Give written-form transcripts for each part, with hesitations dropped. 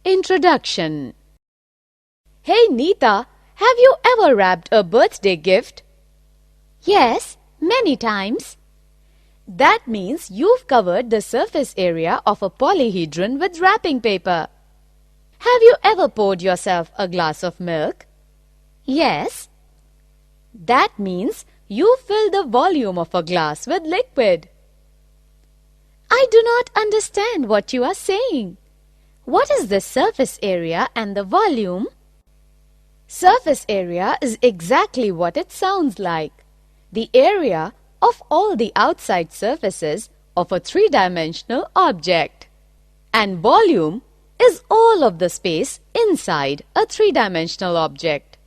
Introduction. Hey Neeta, have you ever wrapped a birthday gift? Yes, many times. That means you've covered the surface area of a polyhedron with wrapping paper. Have you ever poured yourself a glass of milk? Yes. That means you filled the volume of a glass with liquid. I do not understand what you are saying. What is the surface area and the volume? Surface area is exactly what it sounds like. The area of all the outside surfaces of a three-dimensional object. And volume is all of the space inside a three-dimensional object.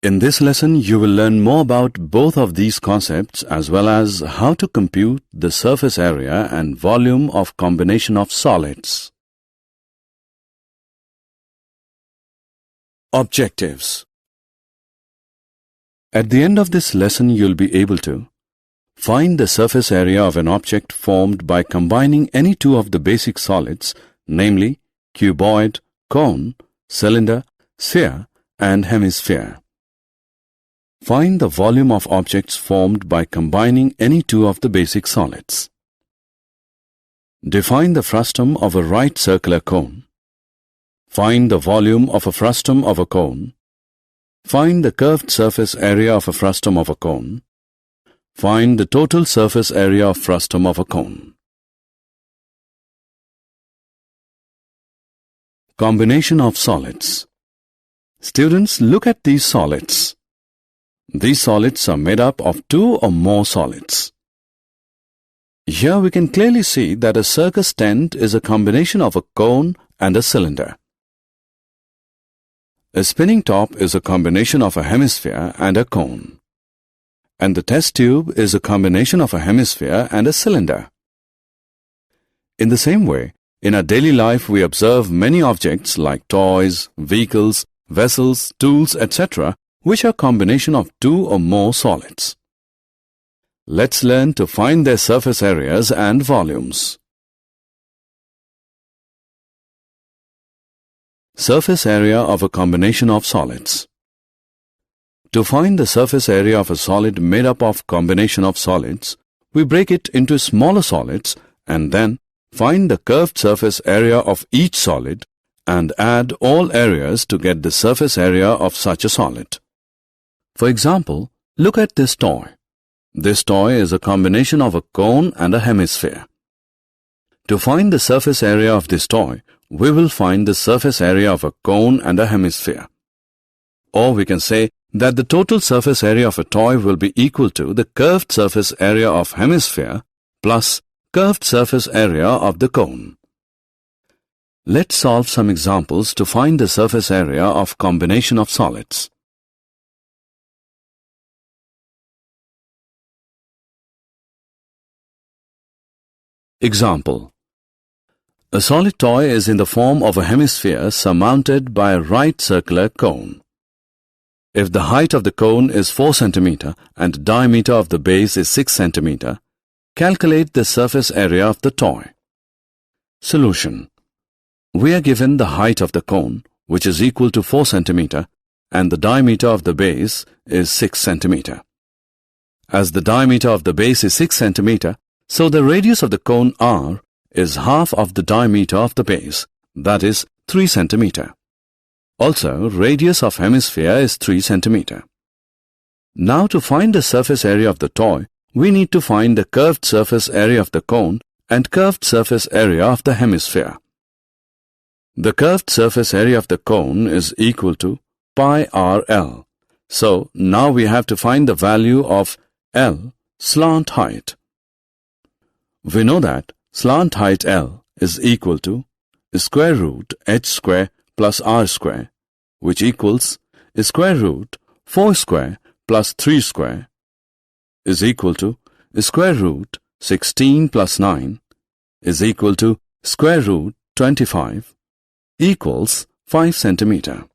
In this lesson, you will learn more about both of these concepts as well as how to compute the surface area and volume of combination of solids. Objectives. At the end of this lesson, you'll be able to find the surface area of an object formed by combining any two of the basic solids, namely cuboid, cone, cylinder, sphere, and hemisphere. Find the volume of objects formed by combining any two of the basic solids. Define the frustum of a right circular cone. Find the volume of a frustum of a cone. Find the curved surface area of a frustum of a cone. Find the total surface area of frustum of a cone. Combination of solids. Students, look at these solids. These solids are made up of two or more solids. Here we can clearly see that a circus tent is a combination of a cone and a cylinder. A spinning top is a combination of a hemisphere and a cone. And the test tube is a combination of a hemisphere and a cylinder. In the same way, in our daily life we observe many objects like toys, vehicles, vessels, tools, etc., which are combination of two or more solids. Let's learn to find their surface areas and volumes. Surface area of a combination of solids. To find the surface area of a solid made up of combination of solids, we break it into smaller solids and then find the curved surface area of each solid and add all areas to get the surface area of such a solid. For example, look at this toy. This toy is a combination of a cone and a hemisphere. To find the surface area of this toy, we will find the surface area of a cone and a hemisphere. Or we can say that the total surface area of a toy will be equal to the curved surface area of hemisphere plus curved surface area of the cone. Let's solve some examples to find the surface area of combination of solids. Example. A solid toy is in the form of a hemisphere surmounted by a right circular cone. If the height of the cone is 4 cm and the diameter of the base is 6 cm, calculate the surface area of the toy. Solution. We are given the height of the cone, which is equal to 4 cm, and the diameter of the base is 6 cm. As the diameter of the base is 6 cm, so the radius of the cone R is half of the diameter of the base, that is 3 cm. Also, radius of hemisphere is 3 cm. Now to find the surface area of the toy, we need to find the curved surface area of the cone and curved surface area of the hemisphere. The curved surface area of the cone is equal to pi RL. So, now we have to find the value of L, slant height. We know that slant height L is equal to square root h square plus r square, which equals square root 4 square plus 3 square is equal to square root 16 plus 9 is equal to square root 25 equals 5 cm.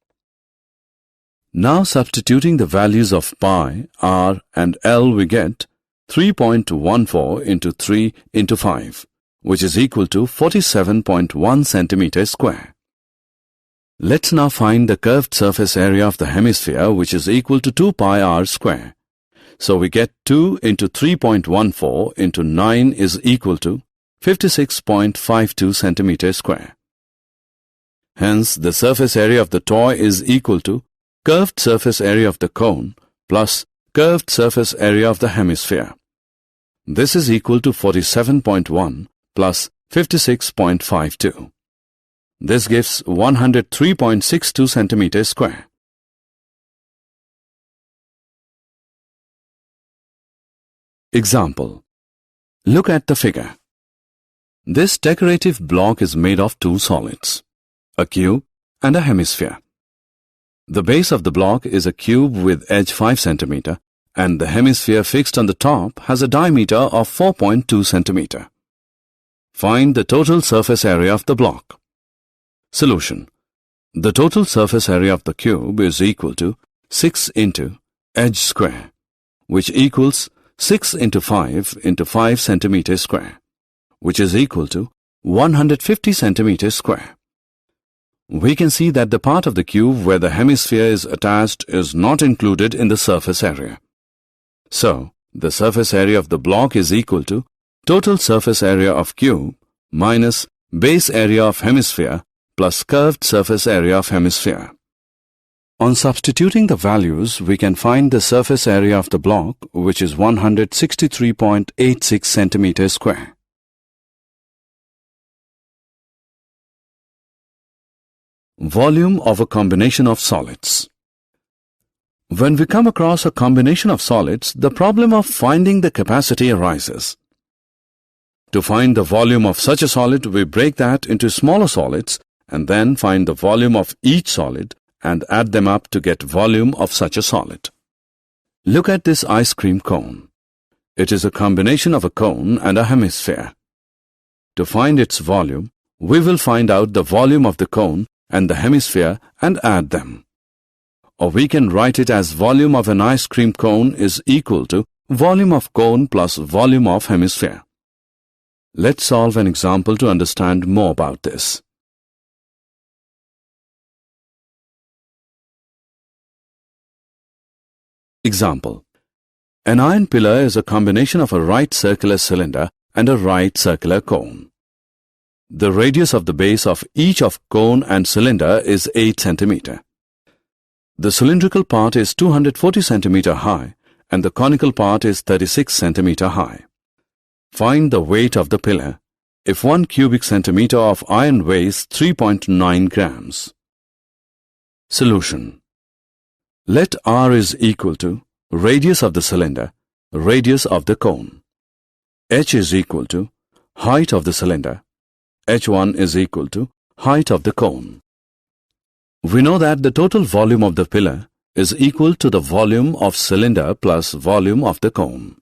Now substituting the values of pi, r and L, we get 3.14 into 3 into 5, which is equal to 47.1 centimeter square. Let's now find the curved surface area of the hemisphere, which is equal to 2 pi r square. So we get 2 into 3.14 into 9 is equal to 56.52 centimeters square. Hence, the surface area of the toy is equal to curved surface area of the cone plus curved surface area of the hemisphere. This is equal to 47.1 plus 56.52. This gives 103.62 centimeters square. Example. Look at the figure. This decorative block is made of two solids, a cube and a hemisphere. The base of the block is a cube with edge 5 cm and the hemisphere fixed on the top has a diameter of 4.2 cm. Find the total surface area of the block. Solution. The total surface area of the cube is equal to 6 into edge square, which equals 6 into 5 centimeters square, which is equal to 150 centimeters square. We can see that the part of the cube where the hemisphere is attached is not included in the surface area. So, the surface area of the block is equal to total surface area of cube minus base area of hemisphere plus curved surface area of hemisphere. On substituting the values, we can find the surface area of the block, which is 163.86 centimeters square. Volume of a combination of solids. When we come across a combination of solids, the problem of finding the capacity arises. To find the volume of such a solid, we break that into smaller solids and then find the volume of each solid and add them up to get volume of such a solid. Look at this ice cream cone. It is a combination of a cone and a hemisphere. To find its volume, we will find out the volume of the cone and the hemisphere and add them. Or we can write it as volume of an ice cream cone is equal to volume of cone plus volume of hemisphere. Let's solve an example to understand more about this. Example. An iron pillar is a combination of a right circular cylinder and a right circular cone. The radius of the base of each of cone and cylinder is 8 cm. The cylindrical part is 240 cm high and the conical part is 36 cm high. Find the weight of the pillar if 1 cubic centimeter of iron weighs 3.9 grams. Solution. Let R is equal to radius of the cylinder, radius of the cone. H is equal to height of the cylinder. H1 is equal to height of the cone. We know that the total volume of the pillar is equal to the volume of cylinder plus volume of the cone.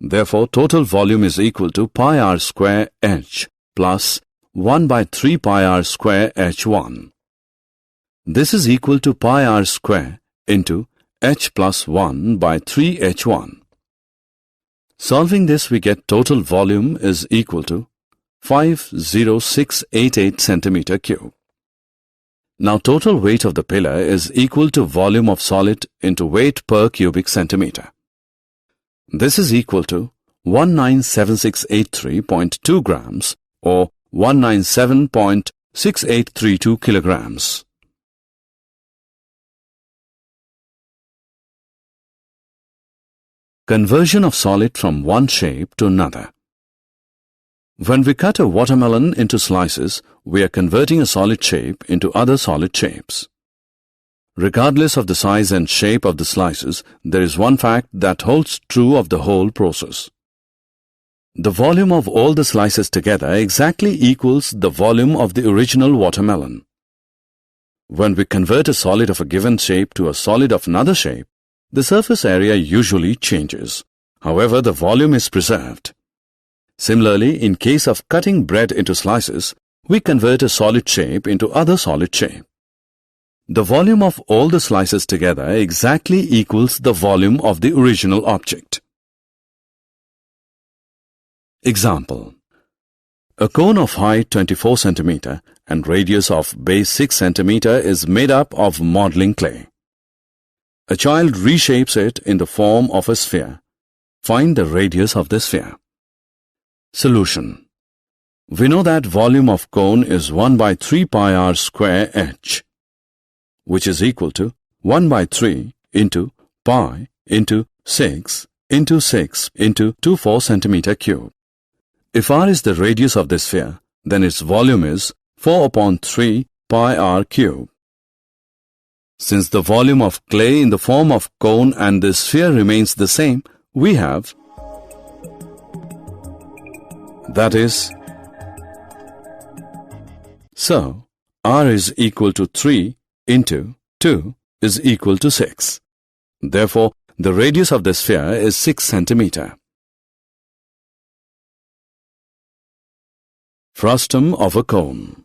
Therefore, total volume is equal to pi r square H plus 1 by 3 pi r square H1. This is equal to pi r square into H plus 1 by 3 H1. Solving this, we get total volume is equal to 50688 centimeter cube. Now total weight of the pillar is equal to volume of solid into weight per cubic centimeter. This is equal to 197683.2 grams or 197.6832 kilograms. Conversion of solid from one shape to another. When we cut a watermelon into slices, we are converting a solid shape into other solid shapes. Regardless of the size and shape of the slices, there is one fact that holds true of the whole process. The volume of all the slices together exactly equals the volume of the original watermelon. When we convert a solid of a given shape to a solid of another shape, the surface area usually changes. However, the volume is preserved. Similarly, in case of cutting bread into slices, we convert a solid shape into other solid shape. The volume of all the slices together exactly equals the volume of the original object. Example. A cone of height 24 cm and radius of base 6 cm is made up of modeling clay. A child reshapes it in the form of a sphere. Find the radius of the sphere. Solution. We know that volume of cone is 1 by 3 pi r square h, which is equal to 1 by 3 into pi into 6 into 6 into 24 centimeter cube. If r is the radius of the sphere, then its volume is 4 upon 3 pi r cube. Since the volume of clay in the form of cone and the sphere remains the same, we have, that is, so r is equal to 3 into 2 is equal to 6. Therefore, the radius of the sphere is 6 centimeter. Frustum of a cone.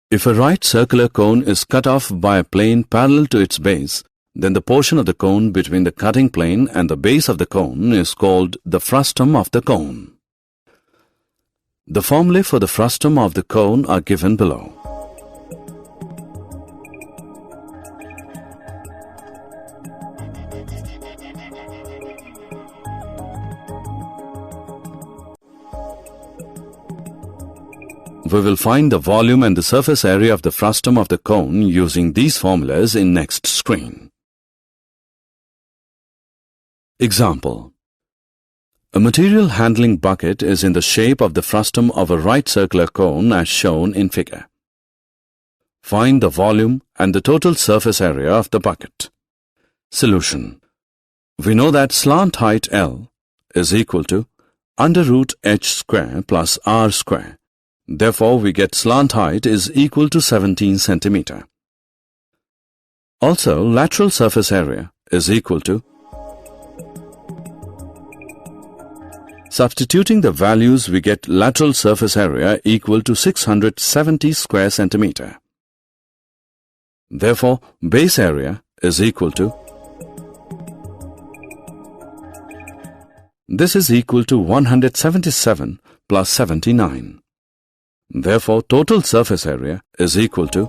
If a right circular cone is cut off by a plane parallel to its base, then the portion of the cone between the cutting plane and the base of the cone is called the frustum of the cone. The formulae for the frustum of the cone are given below. We will find the volume and the surface area of the frustum of the cone using these formulas in next screen. Example. A material handling bucket is in the shape of the frustum of a right circular cone as shown in figure. Find the volume and the total surface area of the bucket. Solution. We know that slant height L is equal to under root h square plus r square. Therefore, we get slant height is equal to 17 centimeter. Also, lateral surface area is equal to, substituting the values, we get lateral surface area equal to 670 square centimeter. Therefore, base area is equal to, this is equal to 177 plus 79. Therefore, total surface area is equal to,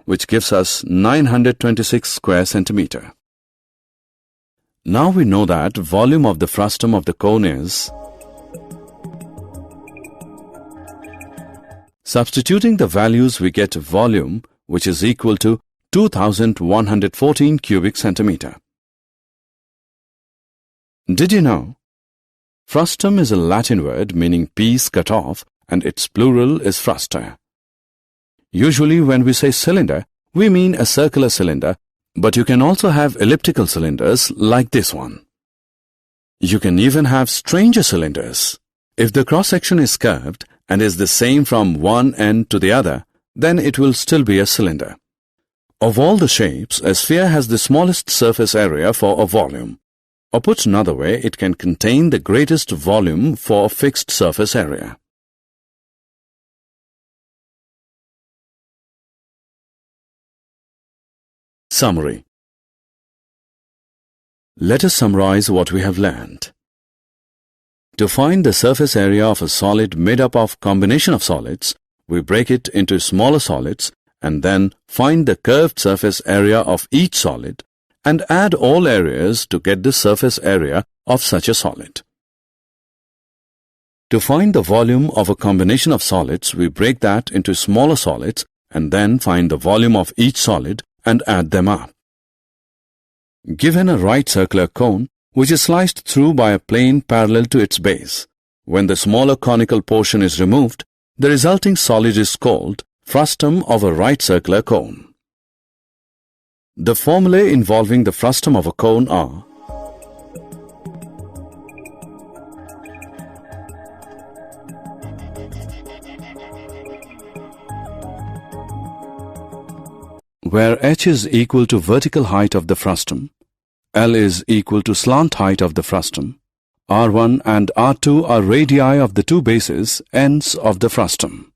which gives us 926 square centimeter. Now we know that volume of the frustum of the cone is, substituting the values we get volume, which is equal to 2114 cubic centimeter. Did you know? Frustum is a Latin word meaning piece cut off, and its plural is frusta. Usually when we say cylinder, we mean a circular cylinder, but you can also have elliptical cylinders like this one. You can even have stranger cylinders. If the cross-section is curved and is the same from one end to the other, then it will still be a cylinder. Of all the shapes, a sphere has the smallest surface area for a volume. Or put another way, it can contain the greatest volume for a fixed surface area. Summary. Let us summarize what we have learned. To find the surface area of a solid made up of combination of solids, we break it into smaller solids and then find the curved surface area of each solid and add all areas to get the surface area of such a solid. To find the volume of a combination of solids, we break that into smaller solids and then find the volume of each solid and add them up. Given a right circular cone, which is sliced through by a plane parallel to its base, when the smaller conical portion is removed, the resulting solid is called frustum of a right circular cone. The formulae involving the frustum of a cone are: where h is equal to vertical height of the frustum, L is equal to slant height of the frustum, R1 and R2 are radii of the two bases, ends of the frustum.